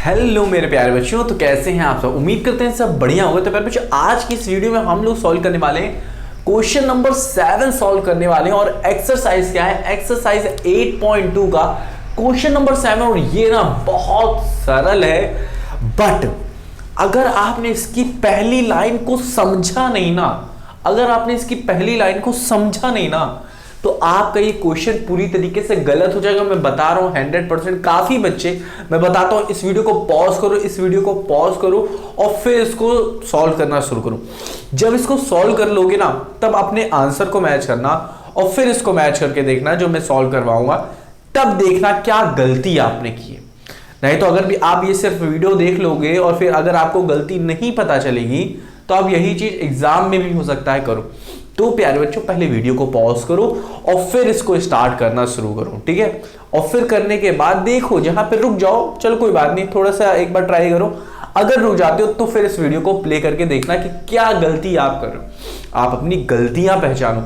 Hello मेरे प्यारे बच्चों, तो कैसे हैं आप सब। उम्मीद करते हैं सब बढ़िया होगा। तो प्यारे बच्चों, आज की इस वीडियो में हम लोग सॉल्व करने वाले हैं क्वेश्चन नंबर 7 सॉल्व करने वाले हैं। और एक्सरसाइज क्या है, एक्सरसाइज 8.2 का क्वेश्चन नंबर 7। और ये ना बहुत सरल है, बट अगर आपने इसकी पहली लाइन को समझा नहीं ना, तो आपका ये क्वेश्चन पूरी तरीके से गलत हो जाएगा। मैं बता रहा हूं 100%। काफी बच्चे, मैं बताता हूं, इस वीडियो को पॉज करो और फिर इसको सॉल्व करना शुरू करो। जब इसको सॉल्व कर लोगे ना, तब अपने आंसर को मैच करना और फिर इसको मैच करके देखना जो मैं सॉल्व करवाऊंगा। तब देखना क्या गलती आपने की है। नहीं तो अगर भी आप ये सिर्फ वीडियो देख लोगे और फिर अगर आपको गलती नहीं पता चलेगी, तो आप यही चीज एग्जाम में भी हो सकता है करो। तो प्यारे बच्चों, पहले वीडियो को पॉज करो और फिर इसको स्टार्ट करना शुरू करो, ठीक है। और फिर करने के बाद देखो, जहां पे रुक जाओ चलो कोई बात नहीं, थोड़ा सा एक बार ट्राई करो। अगर रुक जाते हो तो फिर इस वीडियो को प्ले करके देखना कि क्या गलती आप कर रहे हो। आप अपनी गलतियां पहचानो।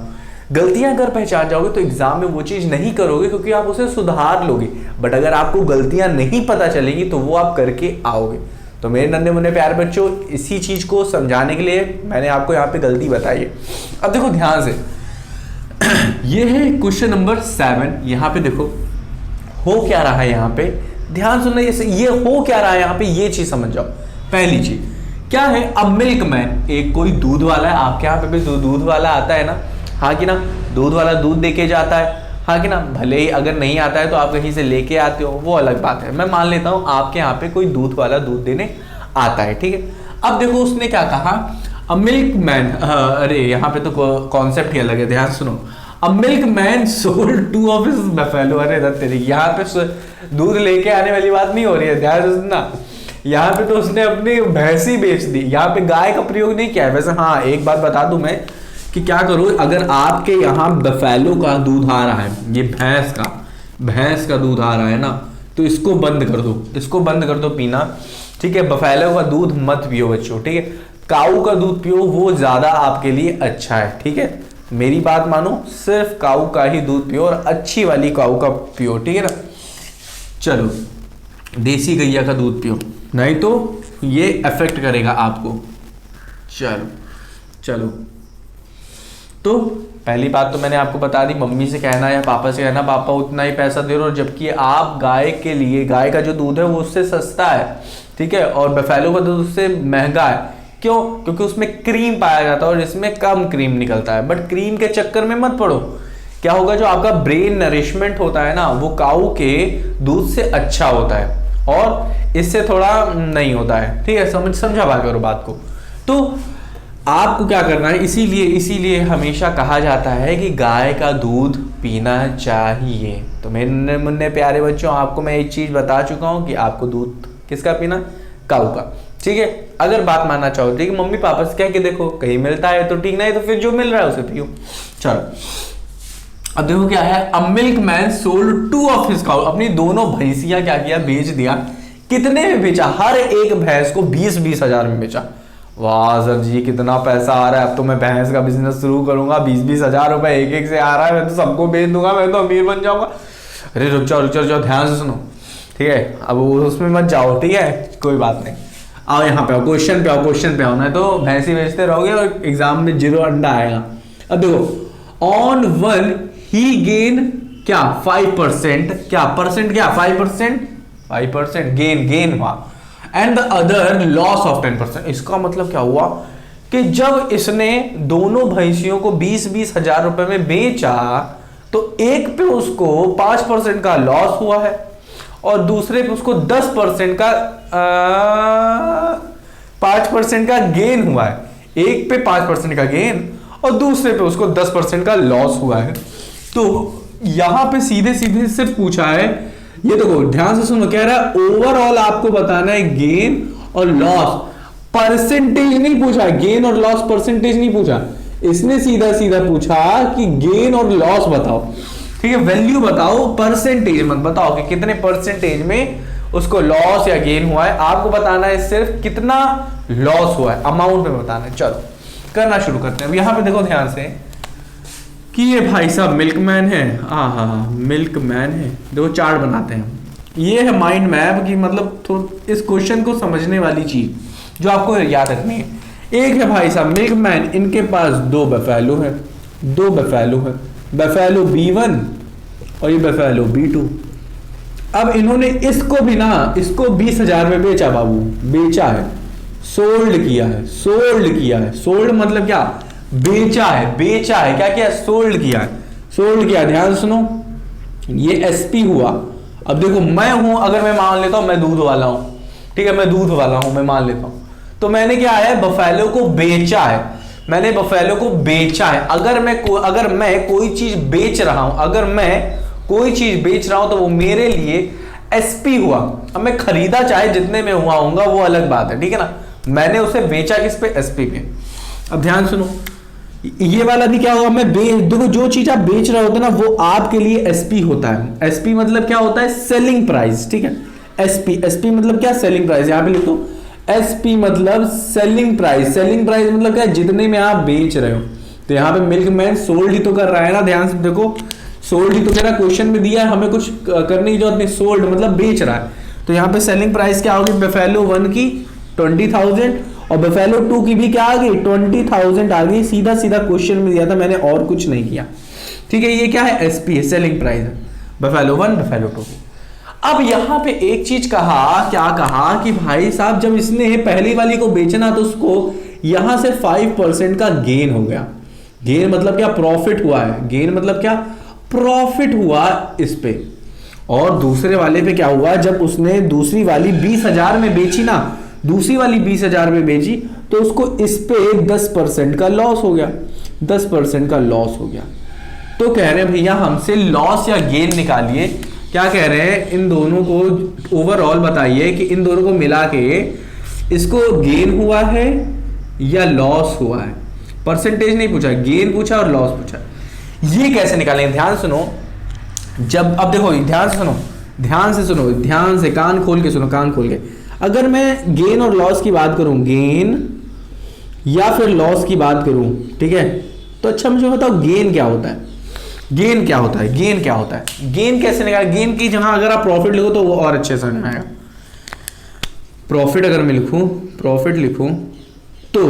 गलतियां अगर पहचान जाओगे तो एग्जाम में वो चीज नहीं करोगे, क्योंकि आप उसे सुधार लोगे। बट अगर आपको गलतियां नहीं पता चलेंगी तो वो आप करके आओगे। तो मेरे नन्हे मुन्ने प्यारे बच्चों, इसी चीज को समझाने के लिए मैंने आपको यहाँ पे गलती बताई है। अब देखो ध्यान से, ये है क्वेश्चन नंबर 7। यहाँ पे देखो हो क्या रहा है, यहाँ पे ध्यान सुनना। ये हो क्या रहा है यहाँ पे, ये चीज समझ जाओ। पहली चीज क्या है, अब मिल्कमैन, एक कोई दूध वाला है। आपके यहाँ पे भी दूध वाला आता है ना, हाँ कि ना। दूध वाला दूध देके जाता है, हाँ कि ना। भले ही अगर नहीं आता है तो आप कहीं से लेके आते हो, वो अलग बात है। मैं मान लेता हूं आपके यहाँ पे कोई दूध वाला दूध देने आता है, ठीक है। अब देखो उसने क्या कहा, अ मिल्क मैन, अरे यहाँ पे तो कॉन्सेप्ट ही अलग है, ध्यान सुनो। अ milkman sold 2 of his buffalo. अरे तेरी, यहाँ पे दूध लेके आने वाली बात नहीं हो रही है, ध्यान सुनना। यहाँ पे तो उसने अपनी भैंस ही बेच दी, यहाँ पे गाय का प्रयोग नहीं किया है। वैसे हाँ, एक बात बता दूं मैं कि क्या करो, अगर आपके यहाँ बफेलो का दूध आ रहा है, ये भैंस का दूध आ रहा है ना, तो इसको बंद कर दो पीना, ठीक है। बफेलो का दूध मत पियो बच्चों, ठीक है। काऊ का दूध पियो, वो ज्यादा आपके लिए अच्छा है, ठीक है। मेरी बात मानो, सिर्फ काऊ का ही दूध पियो और अच्छी वाली काऊ का पियो, ठीक है ना। चलो, देसी गैया का दूध पियो, नहीं तो ये अफेक्ट करेगा आपको। चलो तो पहली बात तो मैंने आपको बता दी, मम्मी से कहना या पापा से कहना पापा उतना ही पैसा दे रहे हो, जबकि आप गाय के लिए, गाय का जो दूध है वो उससे सस्ता है, ठीक है। और बफेलो का दूध उससे महंगा है। क्यों? क्योंकि उसमें क्रीम पाया जाता है और इसमें कम क्रीम निकलता है। बट क्रीम के चक्कर में मत पड़ो। क्या होगा, जो आपका ब्रेन नरिशमेंट होता है ना, वो काऊ के दूध से अच्छा होता है और इससे थोड़ा नहीं होता है, ठीक है। समझा बात करो बात को। तो आपको क्या करना है, इसीलिए हमेशा कहा जाता है कि गाय का दूध पीना चाहिए। तो मेरे मुन्ने प्यारे बच्चों, आपको मैं एक चीज बता चुका हूं कि आपको दूध किसका पीना, काऊ का, ठीक है। अगर बात मानना चाहो, ठीक है, मम्मी पापा से कह के देखो, कहीं मिलता है तो ठीक, नहीं तो फिर जो मिल रहा है उसे पियो। चलो, अब देखो क्या है, a milkman sold 2 of his cow. अपनी दोनों भैंसियां क्या किया, बेच दिया। कितने में बेचा, हर एक भैंस को 20-20 हजार में बेचा। वाह सर जी, कितना पैसा आ रहा है, अब तो मैं भैंस का बिजनेस शुरू करूंगा। 20-20 हजार रुपए एक से आ रहा है, मैं तो सबको बेच दूंगा, मैं तो अमीर बन जाऊंगा। अरे रुक जाओ, ध्यान से सुनो, ठीक है। अब उसमें मत जाओ, ठीक है, कोई बात नहीं। आओ यहाँ पे आओ, क्वेश्चन पे आओ, ना तो भैंसी बेचते रहोगे और एग्जाम में 0 अंडा आएगा। अब देखो, ऑन 1 ही गेन क्या 5%, क्या 5% गेन हुआ, and the other laws of 10%। इसका मतलब क्या हुआ कि जब इसने दोनों भैंसियों को 20-20 हजार रुपए में बेचा, तो एक पे उसको 5% का लॉस हुआ है और दूसरे पे उसको 10% का 5% का गेन हुआ है। एक पे 5% का गेन और दूसरे पे उसको 10% का लॉस हुआ है। तो यहां पे सीधे से पूछा है, ये देखो ध्यान से सुनो, कह रहा है ओवरऑल आपको बताना है गेन और लॉस। परसेंटेज नहीं पूछा, गेन और लॉस परसेंटेज नहीं पूछा, इसने सीधा पूछा कि गेन और लॉस बताओ, ठीक है। वैल्यू बताओ, परसेंटेज मत बताओ कि कितने परसेंटेज में उसको लॉस या गेन हुआ है। आपको बताना है सिर्फ कितना लॉस हुआ है, अमाउंट में बताना है। चलो करना शुरू करते हैं। अब यहां पे देखो ध्यान से कि ये भाई साहब मिल्कमैन है, हाँ मिल्कमैन है। देखो चार्ट बनाते हैं, ये है माइंड मैप की मतलब तो इस क्वेश्चन को समझने वाली चीज जो आपको याद रखनी है। एक है भाई साहब मिल्कमैन, इनके पास 2 बफेलो है, 2 बफेलो है, बफेलो B1 और ये बफेलो B2। अब इन्होंने इसको भी ना, इसको 20,000 में बेचा बाबू, बेचा है, सोल्ड किया है, सोल्ड किया है। सोल्ड मतलब क्या, बेचा है, बेचा है, क्या किया, सोल्ड किया है, सोल्ड किया। ध्यान सुनो, ये SP हुआ। अब देखो मैं हूं, अगर मैं मान लेता हूं मैं दूध वाला हूं, ठीक है, मैं दूध वाला हूं, मैं मान लेता हूं, तो मैंने क्या है, बफेलो को बेचा है, मैंने बफेलो को बेचा है। अगर मैं कोई चीज बेच रहा हूं, अगर मैं कोई चीज बेच रहा हूं तो वो मेरे लिए SP हुआ। अब मैं खरीदा चाहे जितने में हुआ होगा वो अलग बात है, ठीक है ना, मैंने उसे बेचा किस पे, SP पे। अब ध्यान सुनो, ये वाला भी क्या होगा, मैं देखो जो चीज आप बेच रहे होते ना वो आपके लिए SP होता है। SP मतलब क्या होता है, सेलिंग प्राइस, ठीक है। SP मतलब क्या, सेलिंग प्राइस। यहां पे लिख दो SP मतलब सेलिंग प्राइस। सेलिंग प्राइस मतलब क्या, जितने में आप बेच रहे हो। तो यहाँ पे मिल्कमैन सोल्ड ही तो कर रहा है ना, ध्यान से देखो, सोल्ड ही तो मेरा क्वेश्चन में दिया है, हमें कुछ करने की जरूरत नहीं, सोल्ड मतलब बेच रहा है। तो यहाँ पे सेलिंग प्राइस क्या होगी, बफेलो 1 की 20,000 और बफेलो 2 की भी क्या आ गई, 20,000 आ गई। सीधा सीधा क्वेश्चन में दिया था, मैंने और कुछ नहीं किया, ठीक है। ये क्या है, SP है, सेलिंग प्राइस है, बफेलो 1 बफेलो 2 की। अब यहां पे एक चीज कहा, क्या कहा कि भाई साहब जब इसने पहली वाली को बेचना तो उसको यहां से 5% का गेन हो गया। गेन मतलब क्या, प्रॉफिट हुआ है, गेन मतलब क्या, प्रॉफिट हुआ इस पे। और दूसरे वाले पे क्या हुआ, जब उसने दूसरी वाली 20,000 में बेची ना, दूसरी वाली 20,000 में बेची तो उसको इस पे 10% का लॉस हो गया, 10% का लॉस हो गया। तो कह रहे हैं भैया हमसे लॉस या गेन निकालिए। क्या कह रहे हैं, इन दोनों को ओवरऑल बताइए कि इन दोनों को मिला के इसको गेन हुआ है या लॉस हुआ है। परसेंटेज नहीं पूछा, गेन पूछा और लॉस पूछा। ये कैसे निकालेंगे, ध्यान सुनो। जब अब देखो, ध्यान से सुनो, ध्यान से सुनो, ध्यान से कान खोल के सुनो, कान खोल के। अगर मैं गेन और लॉस की बात करूं, गेन या फिर लॉस की बात करूं, ठीक है, तो अच्छा मुझे बताओ गेन क्या होता है, गेन क्या होता है, गेन क्या होता है, गेन कैसे निकाल। गेन की जगह अगर आप प्रॉफिट लिखो तो वो और अच्छे से आएगा। प्रॉफिट अगर मैं लिखूं, प्रॉफिट लिखूं तो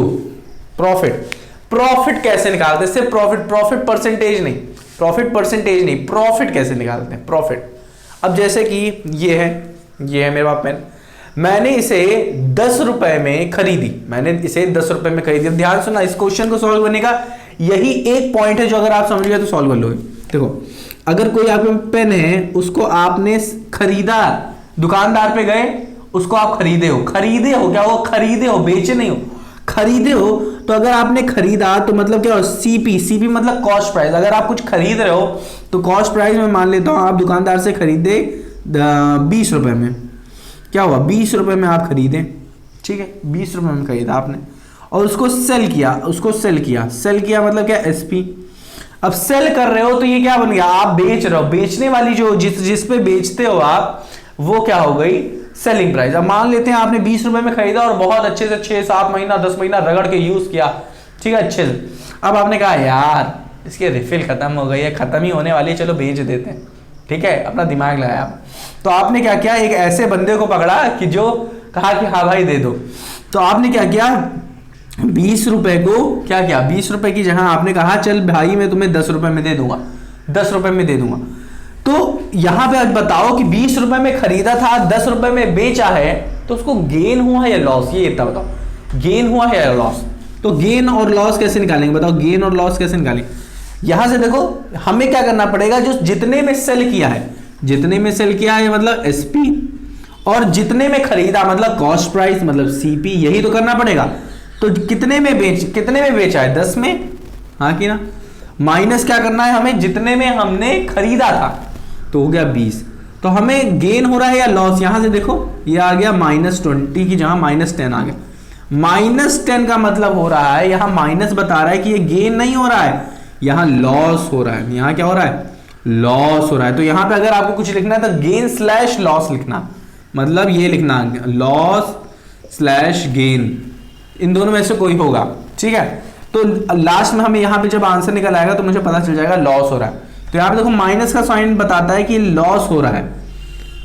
प्रॉफिट कैसे निकालते हैं, सिर्फ प्रॉफिट परसेंटेज नहीं, प्रॉफिट परसेंटेज नहीं, प्रॉफिट कैसे निकालते हैं, प्रॉफिट। अब जैसे कि ये है मेरे पास पेन, मैंने इसे 10 रुपए में खरीदी, मैंने इसे 10 रुपए में खरीदी। ध्यान सुना, इस क्वेश्चन को सॉल्व करने का यही एक पॉइंट है जो अगर आप समझ गए तो सॉल्व कर लोगे। देखो, अगर कोई आपके पेन है, उसको आपने खरीदा, दुकानदार पे गए, उसको आप खरीदे हो क्या, वो खरीदे हो, बेचे नहीं हो, खरीदे हो। तो अगर आपने खरीदा तो मतलब क्या हो, सीपी मतलब कॉस्ट प्राइस। अगर आप कुछ खरीद रहे हो तो कॉस्ट प्राइस में मान लेता हूं आप दुकानदार से खरीदे 20 रुपए में, क्या हुआ, 20 रुपए में आप खरीदे, ठीक है, 20 रुपए में खरीदा आपने और उसको सेल किया, सेल किया मतलब क्या, SP। अब सेल कर रहे हो तो ये क्या बन गया, आप बेच रहे हो, बेचने वाली जो जिस पे बेचते हो आप, वो क्या हो गई, सेलिंग प्राइस। अब मान लेते हैं आपने 20 रुपए में खरीदा और बहुत अच्छे से 6-7 महीना 10 महीना रगड़ के यूज किया, ठीक है, अच्छे से। अब आपने कहा यार इसकी रिफिल खत्म हो गई है, खत्म ही होने वाली है, चलो बेच देते हैं, ठीक है, अपना दिमाग लगाया। तो आपने क्या किया, एक ऐसे बंदे को पकड़ा कि जो कहा कि हाँ भाई दे दो। तो आपने क्या किया, 20 रुपए को क्या किया, 20 रुपए की जगह आपने कहा चल भाई मैं तुम्हें 10 रुपए में दे दूंगा, 10 रुपए में दे दूंगा। तो यहां पे आज बताओ कि 20 रुपए में खरीदा था, 10 रुपए में बेचा है, तो उसको गेन हुआ या लॉस, ये इतना बताओ, गेन हुआ है या लॉस। तो गेन और लॉस कैसे निकालेंगे, बताओ गेन और लॉस कैसे निकालेंगे। यहां से देखो हमें क्या करना पड़ेगा, जो जितने में सेल किया है, जितने में सेल किया है मतलब SP, और जितने में खरीदा मतलब कॉस्ट प्राइस मतलब CP, यही तो करना पड़ेगा। तो कितने में बेचा है, 10 में, हाँ कि ना, माइनस क्या करना है हमें, जितने में हमने खरीदा था, तो हो गया 20। तो हमें गेन हो रहा है या लॉस, यहां से देखो ये आ गया -20 की जगह -10 आ गया। -10 का मतलब हो रहा है, यहां माइनस बता रहा है कि ये गेन नहीं हो रहा है, यहां लॉस हो रहा है। यहां क्या हो रहा है, लॉस हो रहा है। तो यहां पे अगर आपको कुछ लिखना है तो गेन/लॉस लिखना, मतलब ये लिखना लॉस/गेन, इन दोनों में से कोई होगा, ठीक है। तो लास्ट में हमें यहां पे जब आंसर निकल आएगा तो मुझे पता चल जाएगा लॉस हो रहा है। तो यहां पे देखो माइनस का साइन बताता है कि लॉस हो रहा है,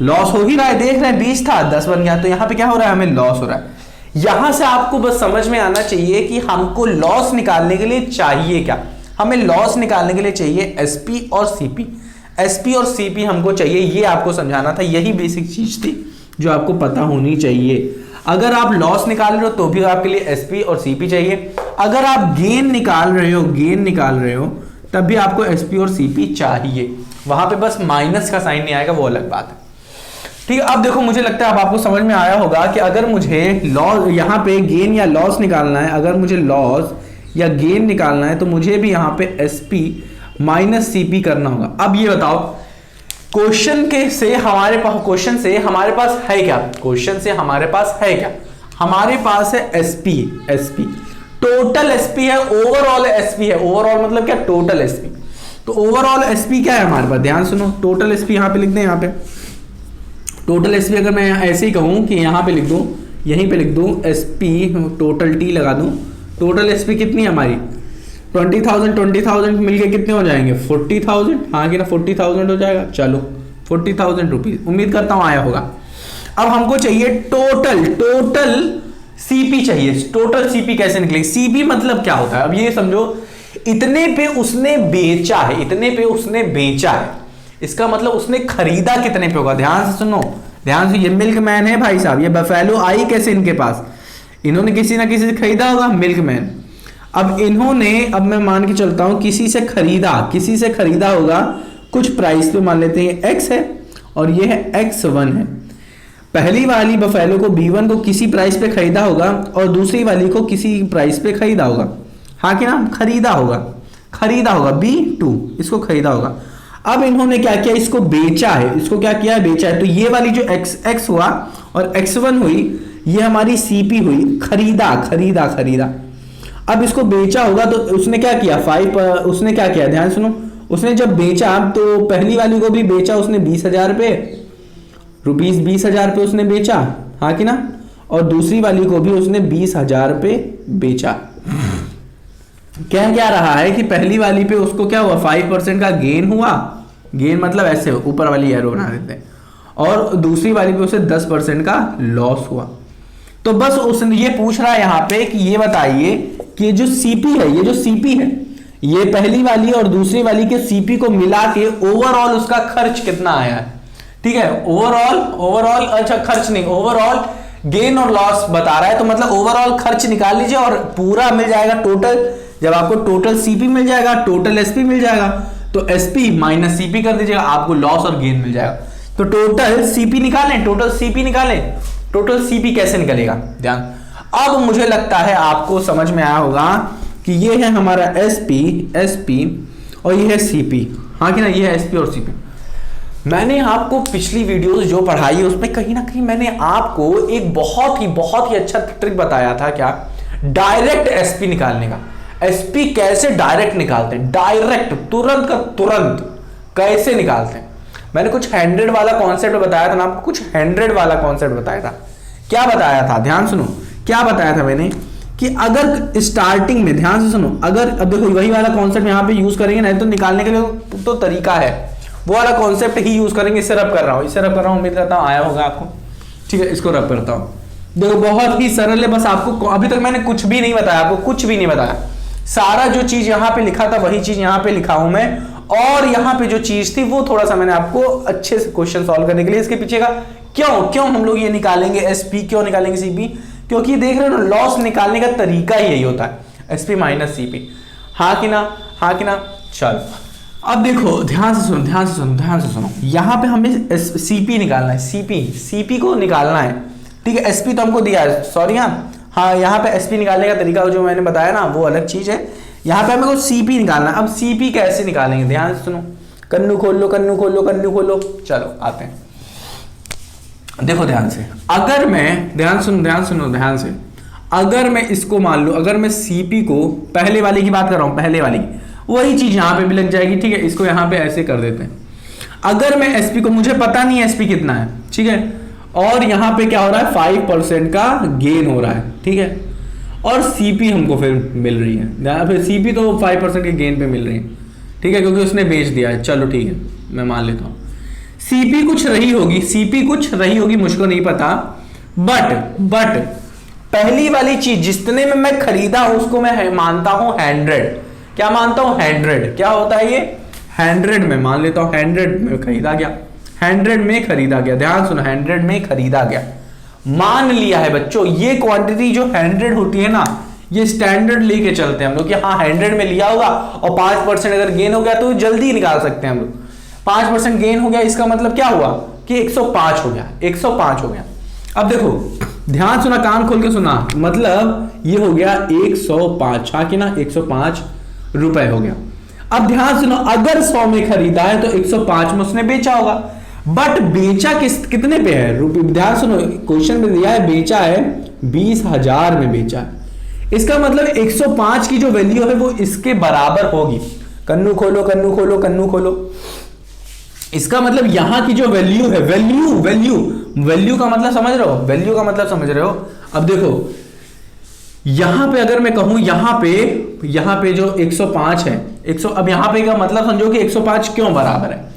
लॉस हो ही रहा है, देख रहे हैं 20 था 10 बन गया, तो यहाँ पे क्या हो रहा है, हमें लॉस हो रहा है। यहां से आपको बस समझ में आना चाहिए कि हमको लॉस निकालने के लिए चाहिए क्या। हमें लॉस निकालने के लिए चाहिए एसपी और सीपी। एसपी और सीपी हमको चाहिए, ये आपको समझाना था, यही बेसिक चीज थी जो आपको पता होनी चाहिए। अगर आप लॉस निकाल रहे हो तो भी आपके लिए एसपी और सीपी चाहिए, अगर आप गेन निकाल रहे हो तब भी आपको एसपी और सीपी चाहिए। वहां पे बस माइनस का साइन नहीं आएगा, वो अलग बात है। ठीक है, अब देखो मुझे लगता है अब आपको समझ में आया होगा कि अगर मुझे लॉस यहाँ पे गेन या लॉस निकालना है, अगर मुझे लॉस या गेन निकालना है तो मुझे भी यहाँ पे एसपी माइनस सीपी करना होगा। अब ये बताओ क्वेश्चन से हमारे पास है क्या, हमारे पास है एसपी टोटल एसपी है, ओवरऑल एसपी है। ओवरऑल मतलब क्या, टोटल एसपी। तो ओवरऑल एसपी क्या है हमारे पास, ध्यान सुनो, टोटल एसपी यहां पे लिख दें। यहाँ पे टोटल एसपी अगर मैं ऐसे ही कहूं कि यहां पे लिख दूं, यहीं पे लिख दूं एसपी, टोटल टी लगा दूं, टोटल एसपी कितनी है हमारी 20,000 मिलके कितने हो जाएंगे 40,000। हाँ कि ना 40,000 हो जाएगा। चलो 40,000 रुपीज, उम्मीद करता हूं आया होगा। अब हमको चाहिए टोटल सीपी चाहिए। टोटल सीपी कैसे निकलेगी, सीपी मतलब क्या होता है, अब ये समझो इतने पे उसने बेचा है, इसका मतलब उसने खरीदा कितने पे होगा। ध्यान से सुनो, ध्यान से, ये मिल्कमैन है भाई साहब, ये बफेलो आई कैसे इनके पास, इन्होंने किसी ना किसी से खरीदा होगा, मिल्कमैन। अब इन्होंने, अब मैं मान के चलता हूं किसी से खरीदा होगा कुछ प्राइस पे, मान लेते हैं एक्स है और ये है x1 है। पहली वाली बफेलो को B1 को किसी प्राइस पे खरीदा होगा और दूसरी वाली को किसी प्राइस पे खरीदा होगा। हाँ कि ना, खरीदा होगा B2 इसको खरीदा होगा। अब इन्होंने क्या किया, इसको बेचा है, इसको क्या किया है, बेचा है। तो ये वाली जो x हुआ और x1 हुई, ये हमारी CP हुई, खरीदा। अब इसको बेचा होगा तो उसने क्या किया, उसने क्या किया, ध्यान सुनो, उसने जब बेचा तो पहली वाली को भी बेचा उसने 20,000 पे, रुपीज 20,000 पे उसने बेचा। हाँ कि ना, और दूसरी वाली को भी उसने 20,000 पे बेचा। क्या रहा है कि पहली वाली पे उसको क्या हुआ, 5% का गेन हुआ, गेन मतलब ऐसे ऊपर वाली एरो बना देते हैं, और दूसरी वाली पे उसे 10% का लॉस हुआ। तो बस उसने ये पूछ रहा है यहाँ पे कि ये बताइए कि ये जो सीपी है, ये पहली वाली और दूसरी वाली के सीपी को मिला के ओवरऑल उसका खर्च कितना आया है। ठीक है, ओवरऑल अच्छा खर्च नहीं, ओवरऑल गेन और लॉस बता रहा है, तो मतलब ओवरऑल खर्च निकाल लीजिए और पूरा मिल जाएगा टोटल। जब आपको टोटल सीपी मिल जाएगा, टोटल एसपी मिल जाएगा, तो एसपी माइनस सीपी कर दीजिएगा, आपको लॉस और गेन मिल जाएगा। तो टोटल सीपी निकालें, टोटल सीपी कैसे निकलेगा, ध्यान। अब मुझे लगता है आपको समझ में आया होगा कि ये है हमारा एसपी और ये है सीपी। हाँ कि ना, ये है एसपी और सीपी। मैंने आपको पिछली वीडियोस जो पढ़ाई है उसमें कहीं ना कहीं मैंने आपको एक बहुत ही अच्छा ट्रिक बताया था, क्या, डायरेक्ट एसपी निकालने का। एसपी कैसे डायरेक्ट निकालते हैं, डायरेक्ट तुरंत का तुरंत कैसे निकालते हैं। मैंने कुछ 100 वाला कॉन्सेप्ट बताया था ना आपको, कुछ 100 वाला कॉन्सेप्ट बताया था। क्या बताया था, ध्यान सुनो, क्या बताया था मैंने कि अगर स्टार्टिंग में, ध्यान से सुनो, अगर अब देखो वही वाला कॉन्सेप्ट यहाँ पे यूज करेंगे, नहीं तो निकालने के लिए तो तरीका है, वो वाला कॉन्सेप्ट ही यूज करेंगे। इससे रब कर रहा हूँ, उम्मीद करता हूँ आया होगा आपको। ठीक है, इसको रब करता हूँ। देखो बहुत ही सरल है, बस आपको अभी तक मैंने कुछ भी नहीं बताया, आपको कुछ भी नहीं बताया। सारा जो चीज यहाँ पे लिखा था वही चीज यहाँ पे लिखा हूं मैं, और यहाँ पे जो चीज थी वो थोड़ा सा मैंने आपको अच्छे से क्वेश्चन सॉल्व करने के लिए, इसके पीछे का क्यों हम लोग ये निकालेंगे एसपी, क्यों निकालेंगे सीपी, क्योंकि देख रहे हो ना, लॉस निकालने का तरीका ही यही होता है, एसपी माइनस सीपी। हाँ कि ना, चलो अब देखो ध्यान से सुनो, यहाँ पे हमें सीपी निकालना है, सीपी को निकालना है। ठीक है, एसपी तो हमको दिया है, सॉरी हाँ यहाँ पे एसपी निकालने का तरीका जो मैंने बताया ना वो अलग चीज है। यहाँ पे हमें को सीपी निकालना है। अब सीपी कैसे निकालेंगे, ध्यान से सुनो, कन्नू खोल लो। चलो आते हैं, देखो ध्यान से, अगर मैं ध्यान से, अगर मैं इसको मान लो, अगर मैं सीपी को, पहले वाली की बात कर रहा हूं, पहले वाली की वही चीज यहाँ पे भी लग जाएगी। ठीक है, इसको यहाँ पे ऐसे कर देते हैं। अगर मैं एसपी को, मुझे पता नहीं है एसपी कितना है, ठीक है, और यहाँ पे क्या हो रहा है 5% का गेन हो रहा है, ठीक है, और सीपी हमको फिर मिल रही है, फिर सीपी तो 5% के गेन पे मिल रही है, ठीक है, क्योंकि उसने बेच दिया है। चलो ठीक है, मैं मान लेता हूँ सीपी कुछ रही होगी, सीपी कुछ रही होगी, मुझको नहीं पता, बट पहली वाली चीज जितने में मैं खरीदा उसको मैं मानता हूं 100। क्या मानता हूं? 100। क्या होता है ये? 100 में मान लेता हूं, 100 में खरीदा गया, 100 में खरीदा गया, ध्यान सुनो, 100 में खरीदा गया, मान लिया है बच्चों। ये क्वांटिटी जो 100 होती है ना, ये स्टैंडर्ड लेके चलते हैं हम लोग कि हाँ 100 में लिया होगा और 5% अगर गेन हो गया तो जल्दी निकाल सकते हैं हम लोग। 5% गेन हो गया, इसका मतलब क्या हुआ कि 105 हो गया, 105 हो गया। अब देखो ध्यान सुना, कान खोल के सुना, मतलब ये हो गया 105, हाँ कि ना, 105 रुपए हो गया। अब ध्यान सुनो, अगर 100 में खरीदा है तो 105 में उसने बेचा होगा, बट बेचा कितने पे है रुपये? ध्यान सुनो, क्वेश्चन में दिया है बेचा है 20,000 में बेचा है, इसका मतलब 105 की जो वैल्यू है वो इसके बराबर होगी। कन्नू खोलो, कन्नू खोलो, कन्नू खोलो, इसका मतलब यहां की जो वैल्यू है, वैल्यू का मतलब समझ रहे हो? वैल्यू का मतलब समझ रहे हो? अब देखो यहां पे अगर मैं कहूं, यहां पे जो 105 है, 100, अब यहां पे का मतलब समझो कि 105 क्यों बराबर है,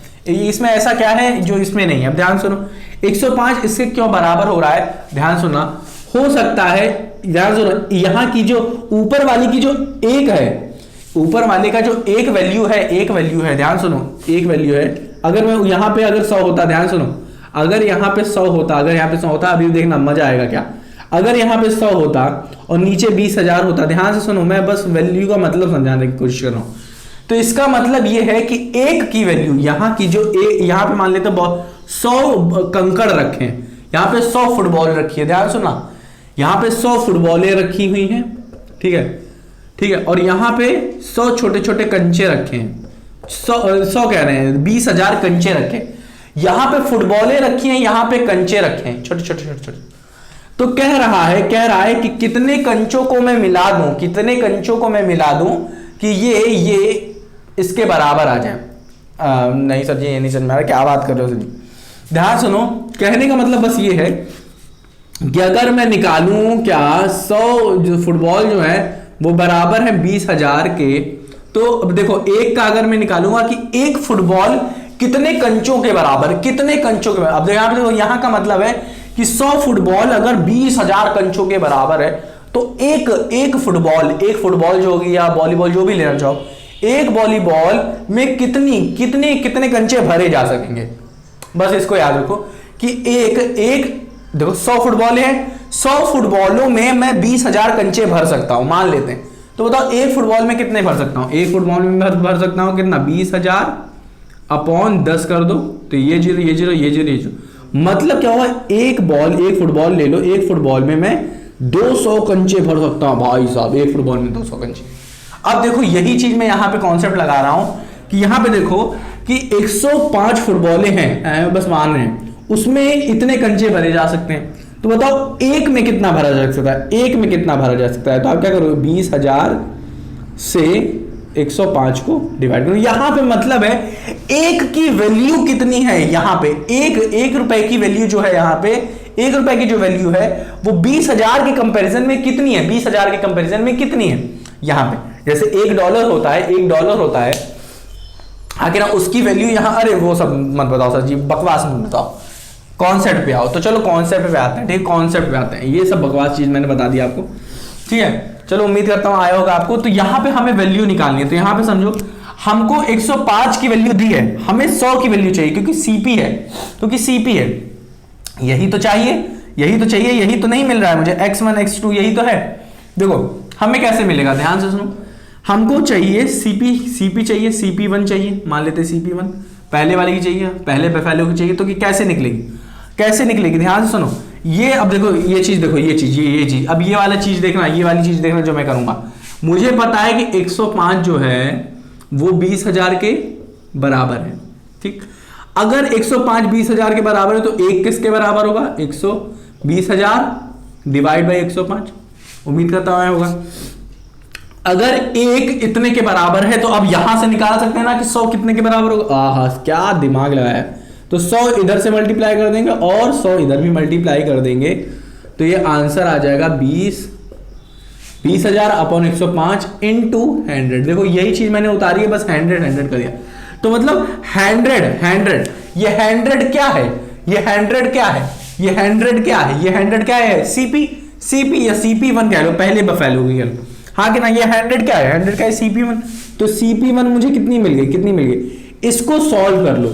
इसमें ऐसा क्या है जो इसमें नहीं है। अब ध्यान सुनो, 105 इसके क्यों बराबर हो रहा है, ध्यान सुनना, हो सकता है, ध्यान सुनो, यहां की जो ऊपर वाली की जो एक है, ऊपर वाले का जो एक वैल्यू है, ध्यान सुनो, एक वैल्यू है, अगर मैं यहां पे अगर 100 होता, ध्यान सुनो, अगर यहां पे 100 होता, अगर यहां पे 100 होता, अभी देखना मजा आएगा क्या, अगर यहां पे 100 होता और नीचे 20,000 होता, ध्यान से सुनो, मैं बस वैल्यू का मतलब समझाने की कोशिश कर रहा हूं। तो इसका मतलब यह है कि एक की वैल्यू यहां की जो यहां पे मान लेते 100 कंकड़ रखे हैं, यहां पे 100 फुटबॉल रखी है, ध्यान सुना, यहां पे 100 फुटबॉलें रखी हुई हैं, ठीक है, और यहां पे 100 छोटे छोटे कंचे रखे हैं, 100 कह रहे हैं, 20,000 कंचे रखे, यहां पे फुटबॉलें रखी हैं, यहां पे कंचे रखे हैं, छोटे छोटे। तो कह रहा है कि कितने कंचों को मैं मिला दूं, कि ये इसके बराबर आ जाए। नहीं सर जी, ये नहीं समझ में आ रहा, क्या बात कर रहे हो सर जी? ध्यान सुनो, कहने का मतलब बस ये है कि अगर मैं निकालूं क्या 100 जो फुटबॉल जो है वो बराबर है 20,000 के, तो अब देखो एक का अगर मैं निकालूंगा कि एक फुटबॉल कितने कंचों के बराबर, अब देखो यहां का मतलब है कि 100 फुटबॉल अगर 20,000 कंचों के बराबर है तो एक फुटबॉल जो होगी या वॉलीबॉल जो भी लेना चाहो, एक वॉलीबॉल में कितने कंचे भरे जा सकेंगे। बस इसको याद रखो कि एक देखो 100 फुटबॉल है, 100 फुटबॉलों में मैं 20,000 कंचे भर सकता हूं, मान लेते हैं। तो बताओ एक फुटबॉल में कितने भर सकता हूं? एक फुटबॉल में भर सकता हूं कितना, 20,000 अपॉन 10 कर दो, तो ये जीरो, मतलब क्या हुआ, एक फुटबॉल ले लो, एक फुटबॉल में मैं 200 कंचे भर सकता हूं भाई साहब, एक फुटबॉल में 200 कंचे। अब देखो यही चीज मैं यहां पे कॉन्सेप्ट लगा रहा हूं कि यहां पे देखो कि 105 फुटबॉलें हैं, बस मान रहे हैं, उसमें इतने कंचे भरे जा सकते हैं। तो बताओ एक में कितना भरा जा सकता है, तो आप क्या करोगे, 20,000 से 105 को डिवाइड करो। यहां पे मतलब है एक की वैल्यू कितनी है, यहां पे एक रुपए की वैल्यू जो है, यहां पे 1 रुपए की जो वैल्यू है वो 20,000 के कंपैरिजन में कितनी है, 20,000 के कंपैरिजन में कितनी है यहां पे। जैसे $1 होता है, आखिर ना उसकी वैल्यू यहां, अरे वो सब मत बताओ सर जी, बकवास मत बताओ, कॉन्सेप्ट पे आओ। तो चलो कॉन्सेप्ट पे आते हैं, ठीक है, कॉन्सेप्ट पे आते हैं, ये सब बकवास चीज मैंने बता दी आपको, ठीक है। चलो उम्मीद करता हूं आया होगा आपको। तो यहां पे हमें वैल्यू निकालनी है, तो यहां पे समझो हमको 105 की वैल्यू दी है, हमें 100 की वैल्यू चाहिए क्योंकि सीपी है, यही तो चाहिए, यही तो नहीं मिल रहा है मुझे, x1 x2 यही तो है। देखो हमें कैसे मिलेगा, ध्यान से सुनो, हमको चाहिए सीपी चाहिए, CP1 चाहिए, मान लेते CP1 पहले वाले की चाहिए, पहले की चाहिए, तो कि कैसे निकलेगी, ध्यान से सुनो। ये अब देखो ये चीज देखो, ये चीज, अब ये वाली चीज देखना जो मैं करूंगा। मुझे पता है कि 105 जो है वो 20,000 के बराबर है, ठीक। अगर 105 20,000 के बराबर है तो एक किसके बराबर होगा, 120,000 डिवाइड बाई 105, उम्मीद करता हूं होगा। अगर एक इतने के बराबर है तो अब यहां से निकाल सकते हैं ना कि 100 कितने के बराबर होगा। आहा क्या दिमाग लगाया। तो 100 इधर से मल्टीप्लाई कर देंगे और 100 इधर भी मल्टीप्लाई कर देंगे, तो ये आंसर आ जाएगा 20,000 अपॉन 105 इंटू 100। देखो यही चीज मैंने उतारी है, बस 100 कर दिया। तो मतलब 100 ये 100 क्या है, ये 100 क्या है, ये 100 क्या है, ये 100 क्या है, सीपी या CP1 कह लो, पहले बफेलो की कह लो, हाँ कि ना। ये 100 क्या है, 100 क्या है, CP1। तो CP1 मुझे कितनी मिल गई, कितनी मिल गई। इसको सॉल्व कर लो,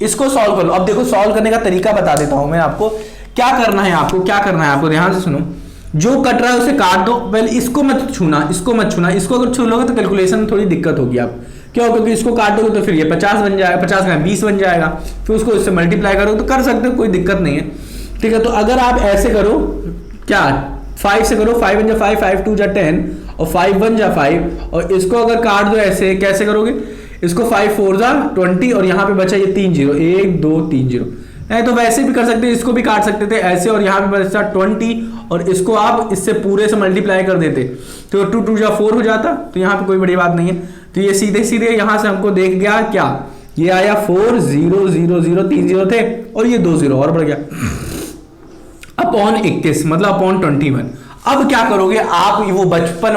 इसको सॉल्व कर लो। अब देखो सॉल्व करने का तरीका बता देता हूं मैं आपको। क्या करना है आपको, क्या करना है आपको, ध्यान से सुनो। जो कट रहा है उसे काट दो, पहले इसको मत छूना, इसको मत छूना। इसको अगर छू लोगे तो कैलकुलेशन में थोड़ी दिक्कत होगी आप, क्यों, क्योंकि इसको काटोगे तो फिर ये 50 बन जाएगा, 50 का 20 बन जाएगा, फिर उसको इससे मल्टीप्लाई करो तो कर सकते हो, कोई दिक्कत नहीं है, ठीक है। तो अगर आप ऐसे करो, क्या 5 से करो, 5 1 जा 5, 5 2 जा 10 और 5 1 जा 5, और इसको अगर काट दो ऐसे, कैसे करोगे, इसको 5 4 जा 20 और यहाँ पे बचा ये 3 0, 1 2 3 0। नहीं तो वैसे भी कर सकते हैं, इसको भी काट सकते थे ऐसे, और यहाँ पे बचा 20 और इसको आप इससे पूरे से मल्टीप्लाई कर देते तो 2 2 जा 4 हो जाता। तो यहाँ पे कोई बड़ी बात नहीं है। तो ये सीधे सीधे यहाँ से हमको देख गया क्या, ये आया 4 0 0 0, 3 0 थे और ये 2 0 और बढ़ गया अपॉन 21, मतलब अपॉन 21। अब क्या करोगे आप, वो बचपन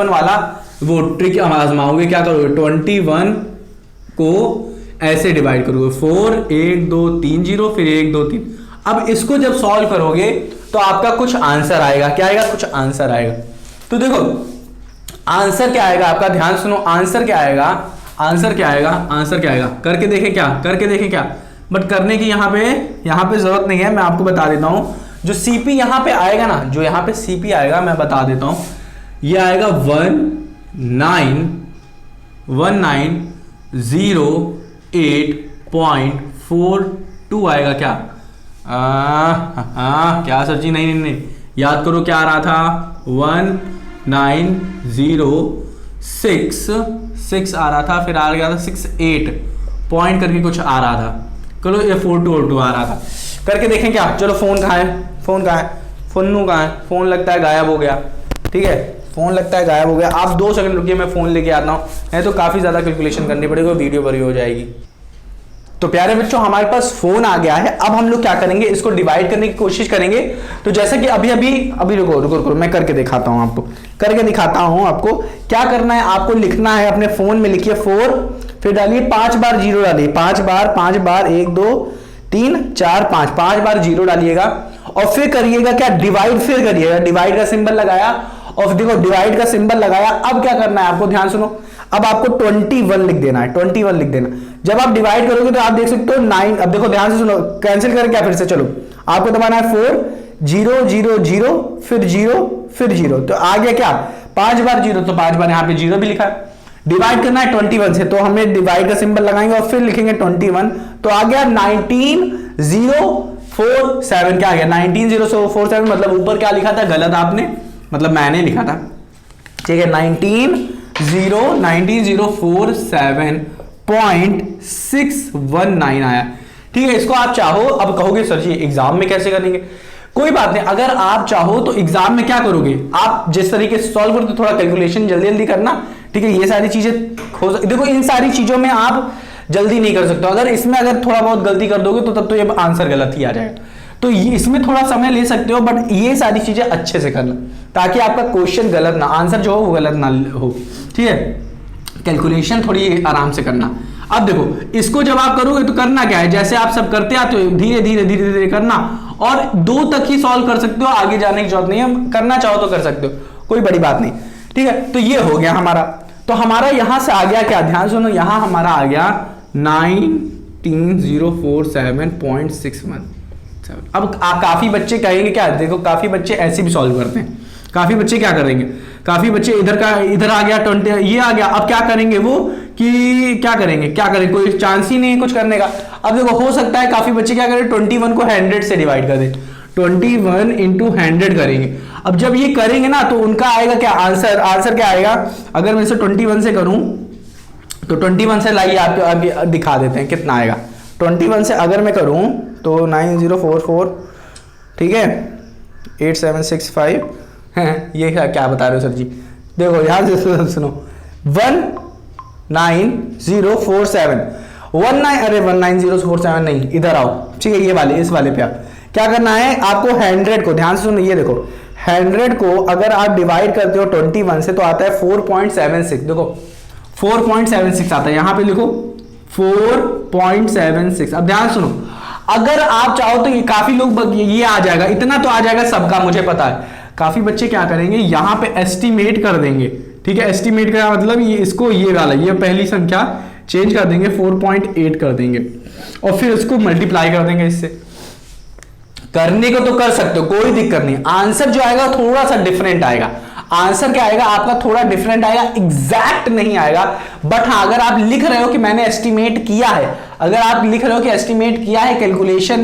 वाला वो ट्रिक आजमाओगे। क्या करोगे, 21 को ऐसे डिवाइड करोगे, 4 1 2 3 0, फिर 1 2 3। अब इसको जब सॉल्व करोगे तो आपका कुछ आंसर आएगा। क्या आएगा, कुछ आंसर आएगा। तो देखो आंसर क्या आएगा आपका, ध्यान सुनो। आंसर क्या आएगा, आंसर क्या आएगा, आंसर क्या आएगा, करके देखें क्या, करके देखें क्या। बट करने की यहाँ पे जरूरत नहीं है, मैं आपको बता देता हूं। जो CP यहाँ पे आएगा ना, जो यहाँ पे CP आएगा मैं बता देता हूं, ये आएगा 1908.42 आएगा। क्या क्या सर जी, नहीं याद करो क्या आ रहा था, 1906 आ रहा था, फिर आ गया था 68 पॉइंट करके कुछ आ रहा था। चलो ये 4202 आ रहा था, करके देखें क्या। चलो फोन कहाँ है, फोन कहाँ है, फोनू कहाँ है, फोन लगता है गायब हो गया, ठीक है, फोन लगता है गायब हो गया। आप 2 सेकंड रुकिए, मैं फोन लेके आता हूँ, नहीं तो काफी ज्यादा कैलकुलेशन करनी पड़ेगी, वीडियो बड़ी हो जाएगी। तो प्यारे बच्चों हमारे पास फोन आ गया है। अब हम लोग क्या करेंगे, इसको डिवाइड करने की कोशिश करेंगे। तो जैसे कि अभी रुको मैं करके दिखाता हूं आपको, आपको क्या करना है। आपको लिखना है, अपने फोन में लिखिए 4, फिर डालिए 5 बार 0 डालिए, 5 बार 1 2 3 4 5 बार 0 डालिएगा और फिर करिएगा क्या, डिवाइड। फिर करिएगा, डिवाइड का सिंबल लगाया और देखो डिवाइड का सिंबल लगाया। अब क्या करना है आपको, ध्यान सुनो। अब आपको 21 लिख देना है, 21 लिख देना। जब आप डिवाइड करोगे तो आप देख सकते हो 9। अब देखो ध्यान से सुनो, कैंसिल करके क्या, फिर से चलो, आपको दबाना है 4 0 0 0 फिर 0 फिर 0। तो आ गया क्या, 5 बार 0, तो 5 बार यहाँ पे 0 भी लिखा है। डिवाइड करना है 21 से, तो हमें डिवाइड का सिंबल लगाएंगे और फिर लिखेंगे 21। तो आ गया 19047। क्या आ गया, 19047। मतलब ऊपर क्या लिखा था, गलत आपने, मतलब मैंने लिखा था, ठीक है। 19047.619 आया, ठीक है। इसको आप चाहो, अब कहोगे सर जी एग्जाम में कैसे करेंगे, कोई बात नहीं। अगर आप चाहो तो एग्जाम में क्या करोगे, आप जिस तरीके से सॉल्व करो तो थोड़ा कैलकुलेशन जल्दी जल्दी करना, ठीक है। ये सारी चीजें देखो, इन सारी चीजों में आप जल्दी नहीं कर सकते। अगर इसमें थोड़ा बहुत गलती कर दोगे तो तब तो ये आंसर गलत ही आ जाएगा। तो इसमें थोड़ा समय ले सकते हो, बट ये सारी चीजें अच्छे से करना ताकि आपका क्वेश्चन गलत ना, आंसर जो हो वो गलत ना हो, ठीक है। कैलकुलेशन थोड़ी आराम से करना। अब देखो इसको जब आप करोगे तो करना क्या है, जैसे आप सब करते आते हो, धीरे धीरे करना, और 2 तक ही सॉल्व कर सकते हो, आगे जाने की जरूरत नहीं है। करना चाहो तो कर सकते हो, कोई बड़ी बात नहीं, ठीक है। तो ये हो गया हमारा। तो हमारा यहां से आ गया क्या, ध्यान सुनो, यहां हमारा आ गया 19047.617। अब काफी बच्चे कहेंगे क्या, देखो काफी बच्चे ऐसे भी सॉल्व करते हैं। काफी बच्चे क्या करेंगे, काफी बच्चे इधर आ गया 20, ये आ गया। अब क्या करेंगे वो, कि क्या करेंगे, कोई चांस ही नहीं कुछ करने का। अब देखो हो सकता है काफी बच्चे क्या करें, 21 को 100 से डिवाइड कर दे, 21 इंटू 100 करेंगे। अब जब ये करेंगे ना तो उनका आएगा क्या आंसर क्या आएगा। अगर मैं इसे 21 से करूं तो 21 से लाइए आपको आगे दिखा देते हैं कितना आएगा। 21 से अगर मैं करूं तो 9044, ठीक है, 8765 है। ये क्या बता रहे हो सर जी, देखो यहां से सुनो, 19047 19047 नहीं, इधर आओ, ठीक है, ये वाले, इस वाले पे आप क्या करना है, आपको 100 को, ध्यान से सुनो, ये देखो 100 को अगर आप डिवाइड करते हो 21 से तो आता है 4.76। देखो 4.76 आता है, यहां पे लिखो 4.76। अब ध्यान सुनो, अगर आप चाहो तो ये काफी लोग ये आ जाएगा, इतना तो आ जाएगा सबका, मुझे पता है। काफी बच्चे क्या करेंगे, यहां पे एस्टिमेट कर देंगे, ठीक है। एस्टिमेट का मतलब ये इसको ये वाला ये पहली संख्या चेंज कर देंगे, 4.8 कर देंगे और फिर उसको मल्टीप्लाई कर देंगे इससे। करने को तो कर सकते हो, कोई दिक्कत नहीं। आंसर जो आएगा थोड़ा सा डिफरेंट आएगा। आंसर क्या आएगा आपका, थोड़ा डिफरेंट आएगा, एग्जैक्ट नहीं आएगा। बट हाँ, अगर आप लिख रहे हो कि मैंने एस्टिमेट किया है, अगर आप लिख रहे हो कि एस्टिमेट किया है कैलकुलेशन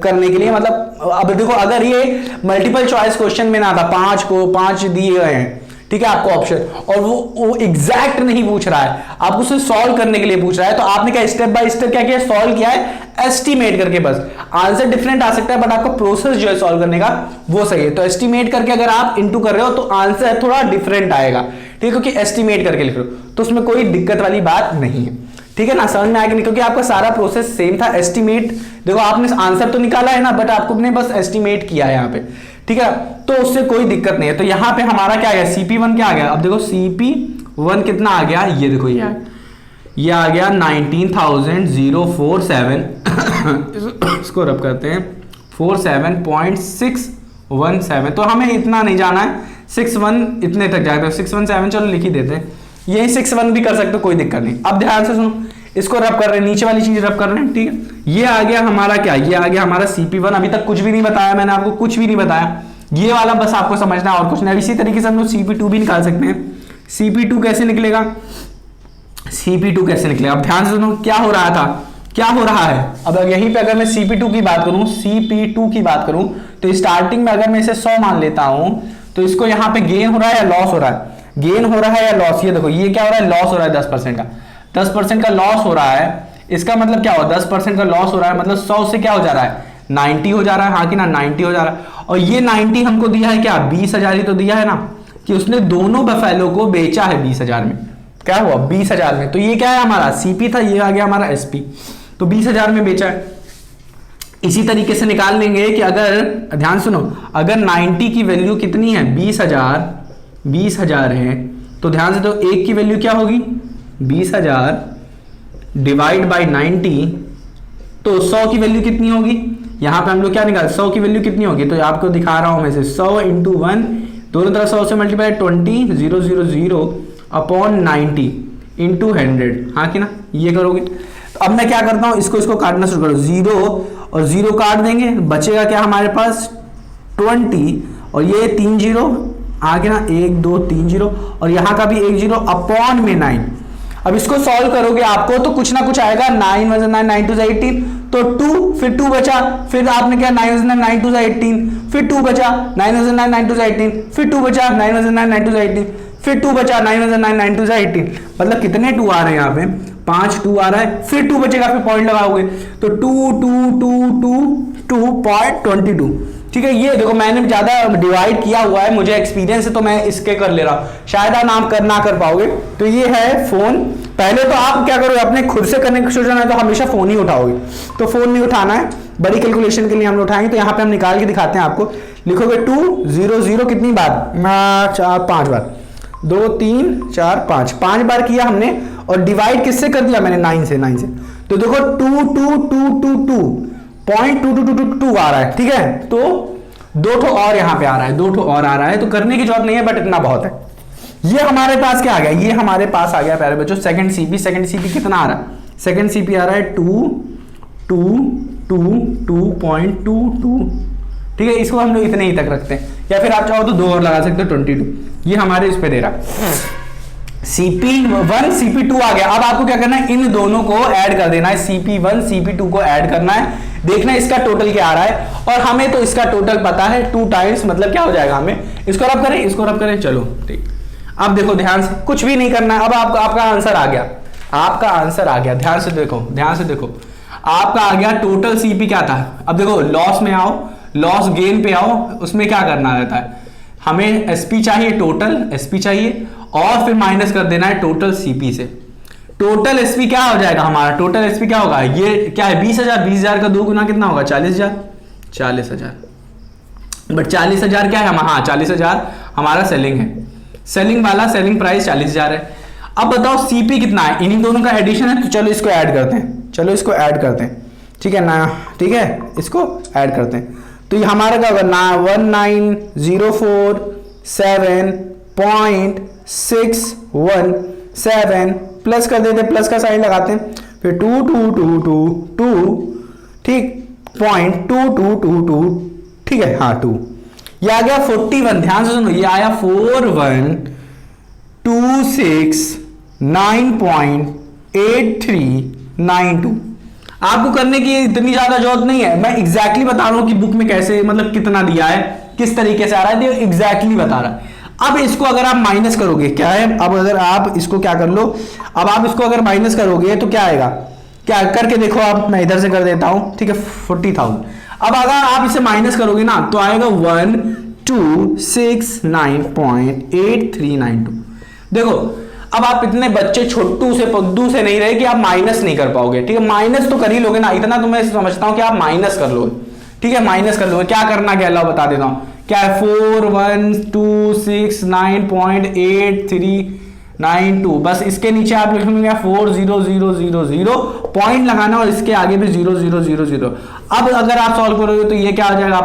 करने के लिए, मतलब अब देखो अगर ये मल्टीपल चॉइस क्वेश्चन में ना था, 5 को 5 दिए गए हैं, ठीक है आपको ऑप्शन, और वो एग्जैक्ट नहीं पूछ रहा है, आपको उसे सॉल्व करने के लिए पूछ रहा है, तो आपने क्या स्टेप बाय स्टेप क्या किया, सॉल्व किया है एस्टिमेट करके। बस आंसर डिफरेंट आ सकता है बट आपका प्रोसेस जो है सॉल्व करने का वो सही है। तो एस्टिमेट करके अगर आप इनटू कर रहे हो तो आंसर थोड़ा डिफरेंट आएगा, ठीक है, क्योंकि एस्टिमेट करके लिख रहे हो तो उसमें कोई दिक्कत वाली बात नहीं है, ठीक है ना। समझ में आएगा नहीं, क्योंकि आपका सारा प्रोसेस सेम था। एस्टिमेट देखो आपने आंसर तो निकाला है ना, बट आपको ने बस एस्टिमेट किया है यहाँ पे, ठीक है, तो उससे कोई दिक्कत नहीं है। तो यहाँ पे हमारा क्या आ गया, CP1 क्या आ गया, अब देखो CP1 कितना आ गया, ये देखो ये आ गया 19,047 इसको रब करते हैं 47.617। तो हमें इतना नहीं जाना है, 61 इतने तक जाएगा, 617 चलो लिख ही देते हैं, यही 61 भी कर सकते हो, कोई दिक्कत नहीं। अब ध्यान से सुनो, इसको रब कर रहे हैं, नीचे वाली चीज रब कर रहे हैं, ठीक है। ये आ गया हमारा क्या, ये आ गया हमारा CP1। अभी तक कुछ भी नहीं बताया मैंने आपको, कुछ भी नहीं बताया, ये वाला बस आपको समझना है और कुछ नहीं। इसी तरीके से हम लोग CP2 भी निकाल सकते हैं। CP2 कैसे निकलेगा, CP2 कैसे निकलेगा, अब ध्यान से सुनो, क्या हो रहा था, क्या हो रहा है। अब यहीं पे अगर मैं CP2 की बात करूं, CP2 की बात करूं, तो स्टार्टिंग में अगर मैं इसे 100 मान लेता हूं, तो इसको यहाँ पे गेन हो रहा है या लॉस हो रहा है, गेन हो रहा है या लॉस, ये देखो ये क्या हो रहा है, लॉस हो रहा है 10% का, 10% का लॉस हो रहा है। इसका मतलब क्या हो, 10% का लॉस हो रहा है, मतलब 100 से क्या हो जा रहा है, 90 हो जा रहा है, हाँ कि ना, 90 हो जा रहा है। और ये 90 हमको दिया है क्या, 20,000 ही तो दिया है ना, कि उसने दोनों बफेलो को बेचा है 20,000 में, क्या हुआ 20,000 में। तो ये क्या है हमारा CP था, ये आ गया हमारा SP, तो 20,000 में बेचा है। इसी तरीके से निकाल लेंगे कि अगर ध्यान सुनो, अगर 90 की वैल्यू कितनी है, 20,000 है, तो ध्यान से, तो एक की वैल्यू क्या होगी, 20,000 डिवाइड बाई 90, तो 100 की वैल्यू कितनी होगी, यहां पे हम लोग क्या निकाल, 100 की वैल्यू कितनी होगी, तो आपको दिखा रहा हूं मैं से 100 इंटू 1, दोनों तरफ 100 से मल्टीप्लाई 20,000 अपॉन 90 इंटू 100, हाँ कि ना, ये करोगे। तो अब मैं क्या करता हूं, इसको काटना शुरू करो, 0 और 0 काट देंगे, बचेगा क्या हमारे पास 20, और ये 3 0 आगे ना, 1 2 3 0, और यहां का भी 1 0 अपॉन में 9। अब इसको सॉल्व करोगे आपको तो कुछ ना कुछ आएगा, 9 1 9 9 2 18, तो 2, फिर 2 बचा, फिर आपने क्या 9 1 9 2 18, फिर 2 बचा, 9 1 9 9 2 18, फिर 2 बचा, 9 1 9 9 2 18, फिर 2 बचा, 9 1 9 9 2 18। मतलब कितने 2 आ रहे हैं यहाँ पे, 5 2 आ रहा है, फिर 2 बचेगा, फिर पॉइंट लगाओगे तो 2 2 2 2 2.22, ठीक है। ये देखो मैंने ज्यादा डिवाइड किया हुआ है, मुझे एक्सपीरियंस है तो मैं इसके कर ले रहा हूं, शायद आप नाम ना कर पाओगे। तो ये है फोन। पहले तो आप क्या करोगे, अपने खुद से करने की सोचना है तो हमेशा फोन ही उठाओगे, तो फोन नहीं उठाना है, बड़ी कैलकुलेशन के लिए हम उठाएंगे। तो यहाँ पे हम निकाल के दिखाते हैं आपको, लिखोगे 2 0 0 कितनी बार, 5 बार, 2 3 4 5 बार किया हमने, और डिवाइड किससे कर दिया मैंने, 9 से। तो देखो 2.2222 आ रहा है, ठीक है। तो 2 ठो और यहाँ पे आ रहा है, 2 ठो और आ रहा है, तो करने की जरूरत नहीं है, बट इतना बहुत है। ये हमारे पास क्या आ गया, ये हमारे पास आ गया प्यारे बच्चों सेकंड CP कितना आ रहा है, सेकंड CP आ रहा है 2.22, ठीक है। इसको हम लोग इतने ही तक रखते हैं, या फिर आप चाहो तो 2 और लगा सकते हो, 22। ये हमारे इस पे दे रहा CP1 CP2 आ गया। अब आपको क्या करना है, इन दोनों को ऐड कर देना है, CP1 CP2 को ऐड करना है, देखना इसका टोटल क्या आ रहा है, और हमें तो इसका टोटल पता है 2 टाइम्स, मतलब क्या हो जाएगा, हमें इसको रब करें, चलो ठीक। अब देखो ध्यान से, कुछ भी नहीं करना है, अब आपका आंसर आ गया, ध्यान से देखो, आपका आ गया टोटल CP क्या था। अब देखो लॉस में आओ, लॉस गेन पे आओ, उसमें क्या करना रहता है, हमें SP चाहिए, टोटल SP चाहिए, और फिर माइनस कर देना है टोटल CP से। टोटल SP क्या हो जाएगा हमारा, टोटल SP क्या होगा, ये क्या है 20,000 का 2 गुना कितना होगा, 40,000। बट 40,000 क्या है, हाँ 40,000 हमारा सेलिंग है, सेलिंग प्राइस 40,000 है। अब बताओ सीपी कितना है, इन्हीं दोनों का एडिशन है, तो चलो इसको ऐड करते हैं, चलो इसको ऐड करते हैं, ठीक है ना, ठीक है, इसको ऐड करते हैं। तो ये हमारा क्या होगा ना 19047.617 प्लस कर देते, प्लस का साइन लगाते हैं, फिर 2222 ठीक, 0.2222 ठीक है, हाँ 2, ये आ गया 41, ध्यान से सुनो, ये आया 41,269.8392। आपको करने की इतनी ज्यादा जरूरत नहीं है, मैं एग्जैक्टली बता रहा हूं कि बुक में कैसे, मतलब कितना दिया है, किस तरीके से आ रहा है, ये एग्जैक्टली बता रहा है। अब इसको अगर आप माइनस करोगे, क्या है, अब अगर आप इसको क्या कर लो, अब आप इसको अगर माइनस करोगे तो क्या आएगा, क्या करके देखो आप, मैं इधर से कर देता हूं, ठीक है, 40,000। अब अगर आप इसे माइनस करोगे ना तो आएगा 1269.8392। देखो अब आप इतने बच्चे छोटू से पद्दू से नहीं रहे कि आप माइनस नहीं कर पाओगे, ठीक है, माइनस तो कर ही लोगे ना, इतना तो मैं समझता हूं कि आप माइनस कर लोगे, ठीक है, माइनस कर लोगे। क्या करना, क्या लो बता देता हूं, क्या है 41,269.8392, बस इसके नीचे आप लिखेंगे 40000 पॉइंट लगाना और इसके आगे भी 0000। अब अगर आप सॉल्व करोगे तो ये क्या आ जाएगा,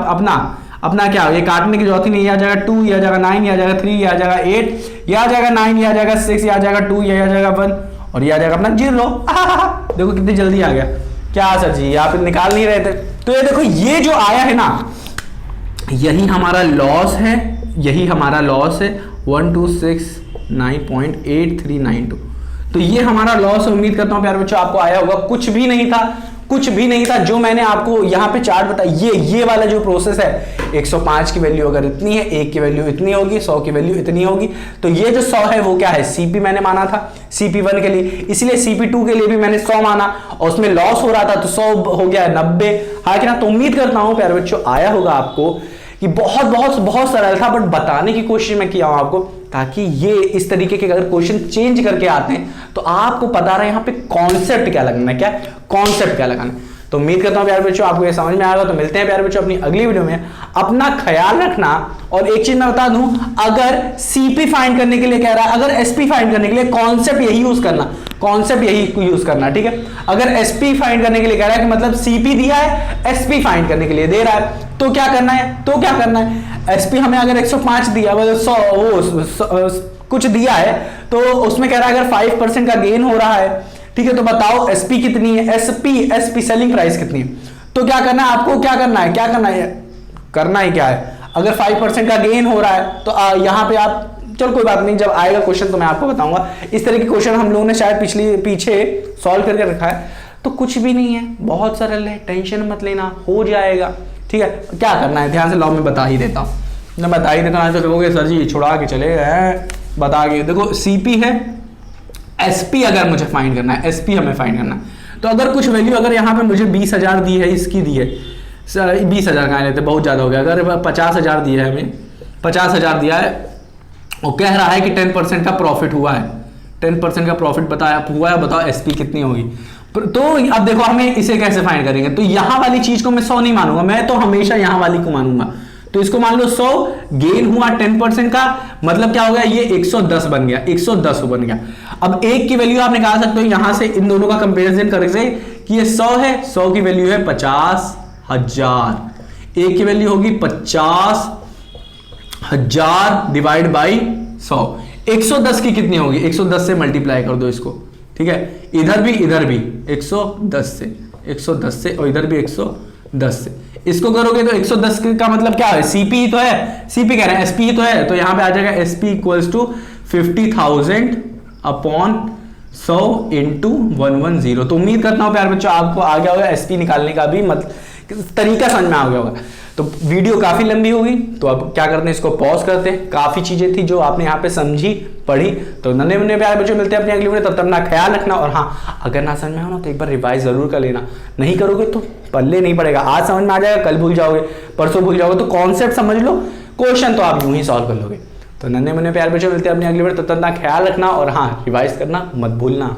अपना क्या, ये काटने की जरूरत ही नहीं, ये आ जाएगा 2, ये आ जाएगा 9, ये आ जाएगा 3, ये आ जाएगा 8, ये आ जाएगा 9, ये आ जाएगा 6, ये आ जाएगा 2, ये आ जाएगा 1 और ये आ जाएगा अपना 0। देखो कितनी जल्दी आ गया। क्या सर जी आप निकाल नहीं रहे थे, तो ये देखो ये जो आया है ना, यही हमारा लॉस है, यही हमारा लॉस है 1269.8392। तो ये हमारा लॉस, उम्मीद करता हूं प्यारे बच्चों आपको आया होगा। कुछ भी नहीं था, कुछ भी नहीं था जो मैंने आपको यहाँ पे चार्ट बताया, ये वाला जो प्रोसेस है, 105 की वैल्यू अगर इतनी है, 1 की वैल्यू इतनी होगी, 100 की वैल्यू इतनी होगी। तो ये जो 100 है वो क्या है, सीपी मैंने माना था CP1 के लिए, इसलिए CP2 के लिए भी मैंने 100 माना और उसमें लॉस हो रहा था तो 100 हो गया 90। हाँ कि ना, तो उम्मीद करता हूं प्यारे बच्चों आया होगा आपको कि बहुत बहुत बहुत सरल था, बट बताने की कोशिश मैं किया हूं आपको, ताकि ये इस तरीके के अगर क्वेश्चन चेंज करके आते हैं तो आपको पता रहे यहाँ पे कॉन्सेप्ट क्या लगाना है, क्या कॉन्सेप्ट क्या लगाना है। तो उम्मीद करता हूं प्यारे बच्चों आपको ये समझ में आएगा। तो मिलते हैं प्यारे बच्चों अपनी अगली वीडियो में, अपना ख्याल रखना। और एक चीज मैं बता दूं, अगर सीपी फाइंड करने के लिए कह रहा है, अगर एसपी फाइंड करने के लिए कॉन्सेप्ट यही यूज करना, कॉन्सेप्ट यही यूज करना, ठीक है। अगर एसपी फाइंड करने के लिए कह रहा है कि मतलब सीपी दिया है, एसपी फाइंड करने के लिए दे रहा है, तो क्या करना है, एसपी हमें अगर 105 दिया, 100 कुछ दिया है, तो उसमें कह रहा है अगर 5% का गेन हो रहा है, ठीक है, तो बताओ एसपी कितनी है, एसपी सेलिंग प्राइस कितनी है। तो क्या करना है आपको, क्या करना है क्या है, अगर 5% का गेन हो रहा है तो यहां पे आप, चलो कोई बात नहीं, जब आएगा क्वेश्चन तो मैं आपको बताऊंगा। इस तरह के क्वेश्चन हम लोगों ने शायद पीछे सॉल्व करके रखा है। तो कुछ भी नहीं है, बहुत सरल है, टेंशन मत लेना, हो जाएगा, ठीक है। क्या करना है ध्यान से लाओ, मैं बता ही देता हूं, तो कहोगे सर जी छुड़ा के चले हैं, बता के देखो। सीपी है, एसपी अगर मुझे फाइंड करना है, एसपी हमें फाइंड करना है, तो अगर कुछ वैल्यू, अगर यहाँ पे मुझे 20,000 दी है, इसकी दी है, 20,000 कहाँ लेते, बहुत ज्यादा हो गया। अगर 50,000 दिया है, हमें 50,000 दिया है और कह रहा है कि 10% का प्रॉफिट हुआ है, 10% का प्रॉफिट बताया हुआ है, बताओ एसपी कितनी होगी। तो अब देखो हमें इसे कैसे फाइंड करेंगे, तो यहां वाली चीज को मैं 100 नहीं मानूंगा, मैं तो हमेशा यहां वाली को मानूंगा। तो इसको मान लो 100 गेन हुआ 10% का, मतलब क्या हो गया, ये 110 बन गया, 110 बन गया। अब एक की वैल्यू आप निकाल सकते हो यहां से, इन दोनों का कंपैरिजन करके कि ये 100 है, 100 की वैल्यू है 50,000, एक की वैल्यू होगी 50,000 डिवाइड बाई 100, 110 की कितनी होगी, 110 से मल्टीप्लाई कर दो इसको, ठीक है। इधर भी 110 से और इधर भी 110 से, इसको करोगे तो 110 का मतलब क्या है, सीपी ही तो है, सीपी कह रहे हैं, एसपी ही तो है, तो यहां पे आ जाएगा SP equals to 50,000 upon 100 into 110। तो उम्मीद करता हूं प्यारे बच्चों आपको आ गया होगा एसपी निकालने का भी तरीका समझ में आ गया होगा। तो वीडियो काफी लंबी होगी, तो अब क्या करते हैं, इसको पॉज करते हैं। काफी चीजें थी जो आपने यहाँ पे समझी पढ़ी। तो नन्हे मुन्ने प्यारे बच्चों मिलते हैं अपनी अगली वीडियो, तब तक अपना ख्याल रखना। और हाँ, अगर ना समझ में हो ना तो एक बार रिवाइज जरूर कर लेना, नहीं करोगे तो पल्ले नहीं पड़ेगा। आज समझ में आ जाएगा, कल भूल जाओगे, परसों भूल जाओगे, तो कॉन्सेप्ट समझ लो, क्वेश्चन तो आप यूं ही सॉल्व कर लोगे। तो नन्हे मुन्ने प्यारे बच्चों मिलते हैं अपनी अगली वीडियो, तब तक अपना ख्याल रखना और हाँ, रिवाइज करना मत भूलना।